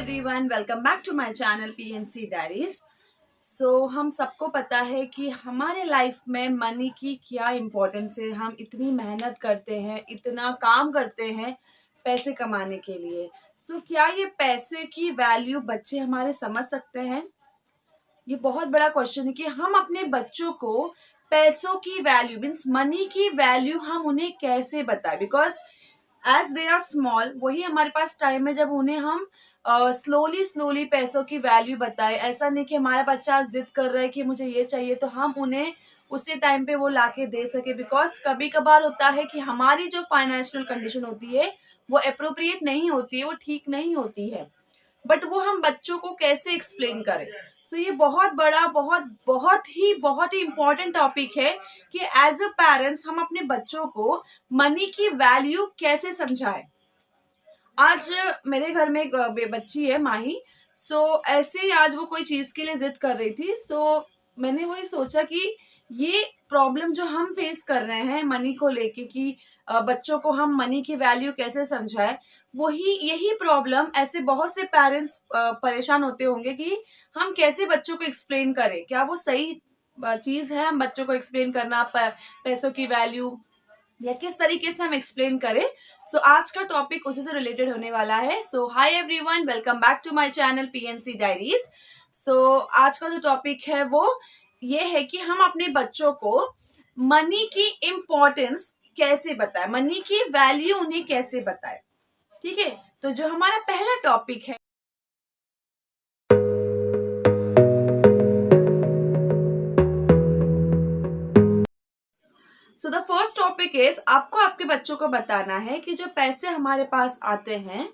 Everyone, welcome back to my channel PNC diaries. हम सबको पता है कि हमारे लाइफ में मनी की क्या इम्पोर्टेंस है। हम इतनी मेहनत करते हैं, इतना काम करते हैं पैसे कमाने के लिए। क्या ये पैसे की वैल्यू बच्चे हमारे समझ सकते हैं? ये बहुत बड़ा क्वेश्चन है कि हम अपने बच्चों को पैसों की वैल्यू मीन्स मनी की वैल्यू हम उन्हें कैसे बताएं, because as they are small वही हमारे पास टाइम है जब उन्हें हम स्लोली स्लोली पैसों की वैल्यू बताएं। ऐसा नहीं कि हमारा बच्चा जिद कर रहा है कि मुझे ये चाहिए तो हम उन्हें उसी टाइम पे वो लाके दे सके, बिकॉज कभी कभार होता है कि हमारी जो फाइनेंशियल कंडीशन होती है वो अप्रोप्रिएट नहीं होती है, वो ठीक नहीं होती है, बट वो हम बच्चों को कैसे एक्सप्लेन करें। ये बहुत बड़ा बहुत ही इम्पोर्टेंट टॉपिक है कि एज अ पेरेंट्स हम अपने बच्चों को मनी की वैल्यू कैसे समझाएं। आज मेरे घर में एक बच्ची है माही। ऐसे ही आज वो कोई चीज के लिए जिद कर रही थी। मैंने वही सोचा कि ये प्रॉब्लम जो हम फेस कर रहे हैं मनी को लेके कि बच्चों को हम मनी की वैल्यू कैसे समझाएं, यही प्रॉब्लम ऐसे बहुत से पेरेंट्स परेशान होते होंगे कि हम कैसे बच्चों को एक्सप्लेन करें। क्या वो सही चीज है हम बच्चों को एक्सप्लेन करना पैसों की वैल्यू, या किस तरीके से हम एक्सप्लेन करें। आज का टॉपिक उसी से रिलेटेड होने वाला है। Hi everyone, welcome back to my channel PNC diaries. आज का जो टॉपिक है वो ये है कि हम अपने बच्चों को मनी की इम्पोर्टेंस कैसे बताएं, मनी की वैल्यू उन्हें कैसे बताएं। ठीक है, तो जो हमारा पहला टॉपिक है द फर्स्ट टॉपिक इज आपको आपके बच्चों को बताना है कि जो पैसे हमारे पास आते हैं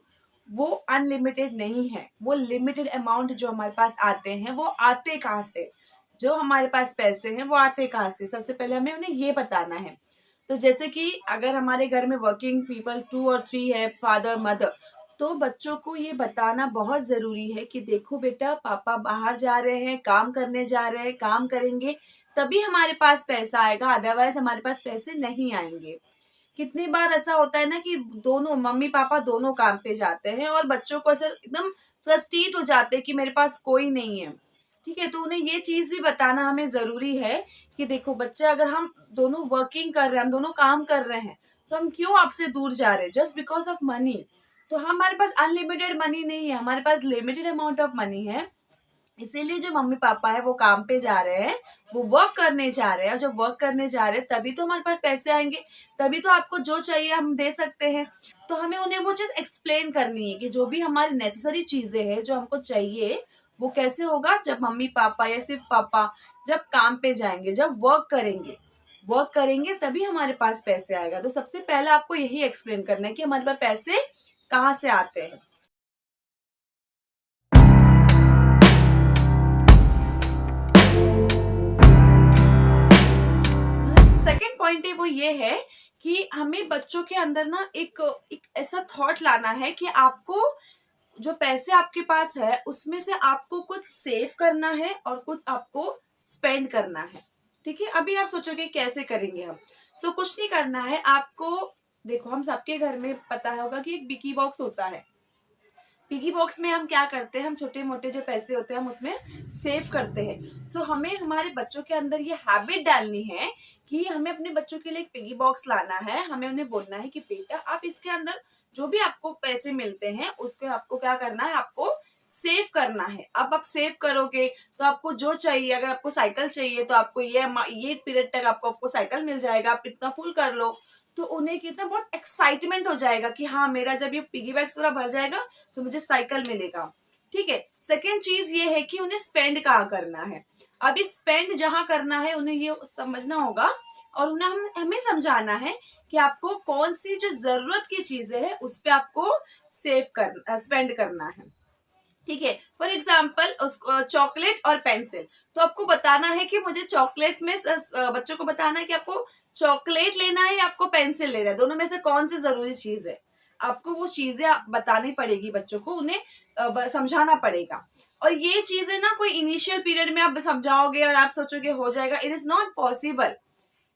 वो अनलिमिटेड नहीं है। वो लिमिटेड अमाउंट जो हमारे पास आते हैं वो आते कहाँ से, जो हमारे पास पैसे हैं वो आते कहाँ से, सबसे पहले हमें उन्हें ये बताना है। तो जैसे कि अगर हमारे घर में वर्किंग पीपल 2 और 3 है, फादर मदर, तो बच्चों को ये बताना बहुत जरूरी है कि देखो बेटा, पापा बाहर जा रहे हैं, काम करने जा रहे हैं, काम करेंगे तभी हमारे पास पैसा आएगा, अदरवाइज हमारे पास पैसे नहीं आएंगे। कितनी बार ऐसा होता है ना कि दोनों मम्मी पापा दोनों काम पे जाते हैं और बच्चों को ऐसा एकदम फ्रस्ट्रेट हो जाते हैं कि मेरे पास कोई नहीं है। ठीक है, तो उन्हें ये चीज भी बताना हमें जरूरी है कि देखो बच्चा, अगर हम दोनों वर्किंग कर रहे हैं, हम दोनों काम कर रहे हैं, तो हम क्यों आपसे दूर जा रहे हैं जस्ट बिकॉज ऑफ मनी। तो हमारे पास अनलिमिटेड मनी नहीं है, हमारे पास लिमिटेड अमाउंट ऑफ मनी है। इसीलिए जो मम्मी पापा है वो काम पे जा रहे हैं, वो वर्क करने जा रहे हैं, और जब वर्क करने जा रहे हैं तभी तो हमारे पास पैसे आएंगे, तभी तो आपको जो चाहिए हम दे सकते हैं। तो हमें उन्हें वो चीज एक्सप्लेन करनी है कि जो भी हमारी नेसेसरी चीजें हैं जो हमको चाहिए वो कैसे होगा, जब मम्मी पापा या सिर्फ पापा जब काम पे जाएंगे, जब वर्क करेंगे तभी हमारे पास पैसे आएगा। तो सबसे पहले आपको यही एक्सप्लेन करना है कि हमारे पास पैसे कहाँ से आते हैं। सेकेंड पॉइंट है वो ये है कि हमें बच्चों के अंदर ना एक ऐसा थॉट लाना है कि आपको जो पैसे आपके पास है उसमें से आपको कुछ सेव करना है और कुछ आपको स्पेंड करना है। ठीक है, अभी आप सोचोगे कैसे करेंगे हम। कुछ नहीं करना है आपको। देखो, हम सबके घर में पता होगा कि एक पिगी बॉक्स होता है। पिगी बॉक्स में हम क्या करते हैं, हम छोटे मोटे जो पैसे होते हैं हम उसमें सेव करते हैं। हमें हमारे बच्चों के अंदर ये हैबिट डालनी है कि हमें अपने बच्चों के लिए एक पिगी बॉक्स लाना है। हमें उन्हें बोलना है कि बेटा, आप इसके अंदर जो भी आपको पैसे मिलते हैं उसको आपको क्या करना है, आपको सेव करना है। अब आप सेव करोगे तो आपको जो चाहिए, अगर आपको साइकिल चाहिए तो आपको ये पीरियड तक आपको साइकिल मिल जाएगा, आप इतना फुल कर लो। तो उन्हें कितना बहुत एक्साइटमेंट हो जाएगा कि हाँ, मेरा जब ये पिगी बैंक पूरा भर जाएगा तो मुझे साइकिल मिलेगा। ठीक है, सेकेंड चीज ये है कि उन्हें स्पेंड कहाँ करना है। अभी स्पेंड जहां करना है उन्हें ये समझना होगा और उन्हें हमें समझाना है कि आपको कौन सी जो जरूरत की चीजें है उस पर आपको स्पेंड करना है। ठीक है, फॉर एग्जाम्पल उसको चॉकलेट और पेंसिल, तो आपको बताना है कि मुझे चॉकलेट में बच्चों को बताना है कि आपको चॉकलेट लेना है या आपको पेंसिल लेना है, दोनों में से कौन सी जरूरी चीज है। आपको वो चीजें बतानी पड़ेगी बच्चों को, उन्हें समझाना पड़ेगा। और ये चीजें ना कोई इनिशियल पीरियड में आप समझाओगे और आप सोचोगे हो जाएगा, इट इज नॉट पॉसिबल।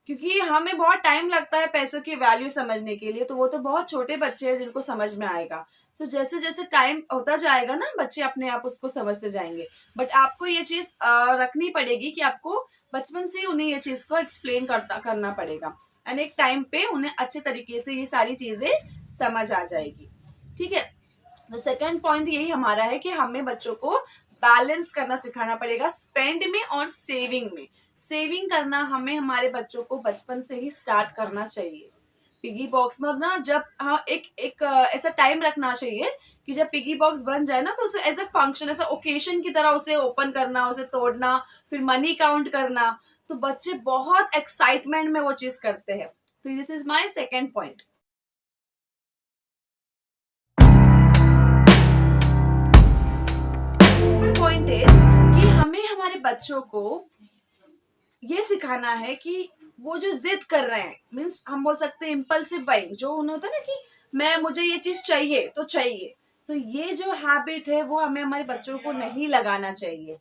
क्योंकि हमें बहुत टाइम लगता है पैसों की वैल्यू समझने के लिए, तो वो तो बहुत छोटे बच्चे हैं जिनको समझ में आएगा। सो जैसे जैसे टाइम होता जाएगा ना, बच्चे अपने आप उसको समझते जाएंगे। बट आपको ये चीज रखनी पड़ेगी कि आपको बचपन से ही उन्हें ये चीज को एक्सप्लेन करना पड़ेगा, एंड एक टाइम पे उन्हें अच्छे तरीके से ये सारी चीजें समझ आ जाएगी। ठीक है, तो सेकंड पॉइंट यही हमारा है कि हमें बच्चों को बैलेंस करना सिखाना पड़ेगा, स्पेंड में और सेविंग में। सेविंग करना हमें हमारे बच्चों को बचपन से ही स्टार्ट करना चाहिए। पिगी बॉक्स में ना, जब हाँ एक ऐसा टाइम रखना चाहिए कि जब पिगी बॉक्स बन जाए ना, तो उसे एज ए फंक्शन, ऐसा ओकेशन की तरह उसे ओपन करना, उसे तोड़ना, फिर मनी काउंट करना। तो बच्चे बहुत एक्साइटमेंट में वो चीज करते हैं। तो this is my second point. Point is कि हमें हमारे बच्चों को ये सिखाना है कि वो जो जिद कर रहे हैं, मीन्स हम बोल सकते हैं इम्पल्सिव बाइंग, जो उन्हें होता है ना कि मैं मुझे ये चीज चाहिए तो चाहिए। सो ये जो हैबिट है वो हमें हमारे बच्चों को नहीं लगाना चाहिए।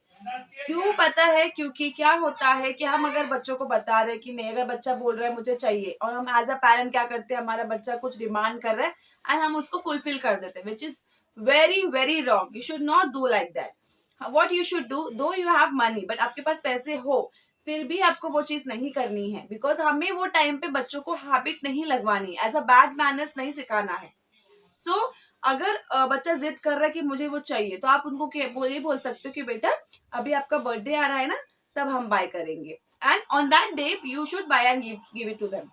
क्यों पता है? क्योंकि क्या होता है कि हम अगर बच्चों को बता रहे कि नहीं, अगर बच्चा बोल रहा है मुझे चाहिए, और हम एज अ पेरेंट क्या करते हैं, हमारा बच्चा कुछ डिमांड कर रहा है एंड हम उसको फुलफिल कर देते हैं, which is very very wrong. You should not do like that. What you should do, दो यू हैव मनी, बट आपके पास पैसे हो, फिर भी आपको वो चीज नहीं करनी है, बिकॉज हमें वो टाइम पे बच्चों को हैबिट नहीं लगवानी, एज अ बैड मैनर्स नहीं सिखाना है। सो अगर बच्चा जिद कर रहा है कि मुझे वो चाहिए, तो आप उनको ये बोल सकते हो कि बेटा अभी आपका बर्थडे आ रहा है ना, तब हम बाय करेंगे, and on that day you should buy and give it to them.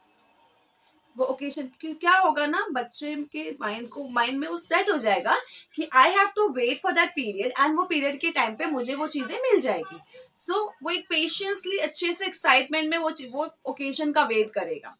वो ओकेजन क्या होगा ना, बच्चे के माइंड में वो सेट हो जाएगा कि I have to wait for that period, and वो पीरियड के टाइम पे मुझे वो चीजें मिल जाएगी। सो वो एक पेशेंसली अच्छे से एक्साइटमेंट में वो ओकेजन का वेट करेगा।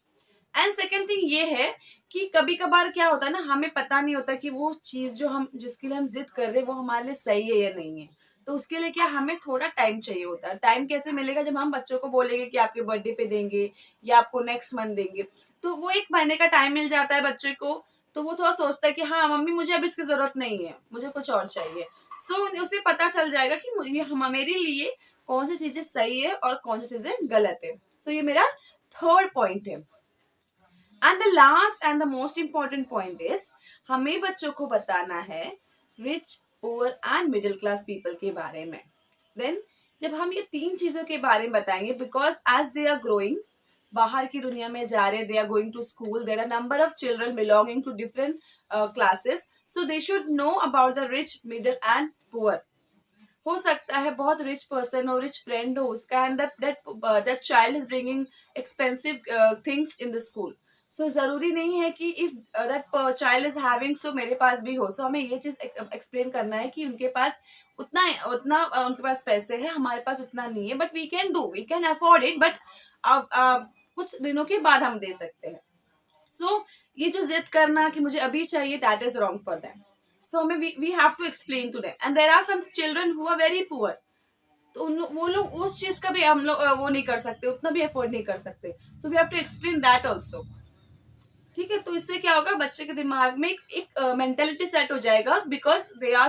एंड सेकेंड थिंग ये है कि कभी कभार क्या होता है ना, हमें पता नहीं होता कि वो चीज जो हम जिसके लिए हम जिद कर रहे हैं वो हमारे लिए सही है या नहीं है। तो उसके लिए क्या हमें थोड़ा टाइम चाहिए होता है। टाइम कैसे मिलेगा? जब हम बच्चों को बोलेंगे कि आपके बर्थडे पे देंगे या आपको नेक्स्ट मंथ देंगे, तो वो एक महीने का टाइम मिल जाता है बच्चे को। तो वो थोड़ा सोचता है कि हाँ मम्मी मुझे अब इसकी जरूरत नहीं है, मुझे कुछ और चाहिए। सो उसे पता चल जाएगा कि मुझे मेरे लिए कौन सी चीजें सही है और कौन सी चीजें गलत है। सो ये मेरा थर्ड पॉइंट है। And the last and the most important point is, हमें बच्चों को बताना है rich, poor and middle class people के बारे में। देन जब हम ये तीन चीजों के बारे में बताएंगे, because as they are growing, बाहर की दुनिया में जा रहे, they are going to school, there are number of children belonging to different classes, so they should know about the rich, middle and poor. हो सकता है बहुत रिच पर्सन हो, रिच फ्रेंड हो उसका, and that child is bringing expensive things in the school. So जरूरी नहीं है कि if that child is having, सो मेरे पास भी हो। सो हमें ये चीज एक्सप्लेन करना है कि उनके पास उतना उतना उनके पास पैसे है, हमारे पास उतना नहीं है, but we can do, we can afford it, but कुछ दिनों के बाद हम दे सकते हैं। सो ये जो जिद करना कि मुझे अभी चाहिए, that is wrong for them. So हमें we have to explain to them, and there are some children who are very poor, तो वो लोग उस चीज का भी हम लोग वो नहीं कर सकते, उतना भी अफोर्ड नहीं कर सकते। So we have to explain that also. ठीक है, तो इससे क्या होगा, बच्चे के दिमाग में एक मेंटेलिटी सेट हो जाएगा, because they are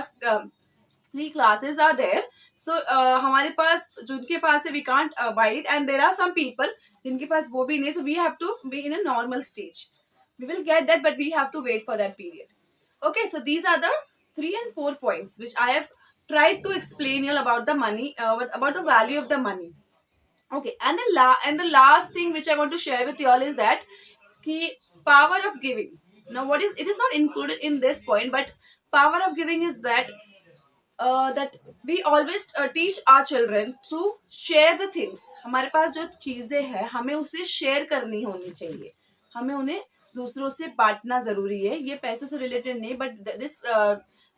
three classes are there. So हमारे पास जिनके पास है we can't buy it, and there are some people जिनके पास वो भी नहीं, so we have to be in a normal stage. We will get that, but we have to wait for that period. Okay, so these are the 3 and 4 points which I have tried to explain you about the money, about the value of the money. Okay, and the last thing which I want to share with you all is that ki power of giving. Now, what is it is not included in this point, but power of giving is that we always teach our children to share the things. हमारे पास जो चीजें हैं हमें उसे share करनी होनी चाहिए, हमें उन्हें दूसरों से बांटना जरूरी है। ये पैसों से रिलेटेड नहीं, but this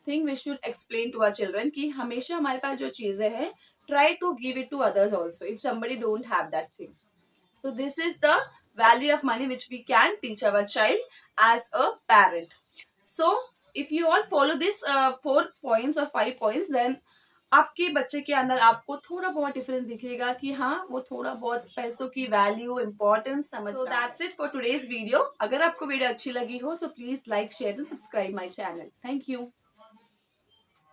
thing we should explain to our children कि हमेशा हमारे पास जो चीजें हैं, try to give it to others also if somebody don't have that thing. So this is the value of money which we can teach our child as a parent. So if you all follow this 4 points or 5 points, then आपके बच्चे के अंदर आपको थोड़ा बहुत difference दिखेगा कि हाँ वो थोड़ा बहुत पैसों की वैल्यू इंपॉर्टेंस समझ। So that's it for today's video. अगर आपको वीडियो अच्छी लगी हो तो please like, share and subscribe my channel. Thank you.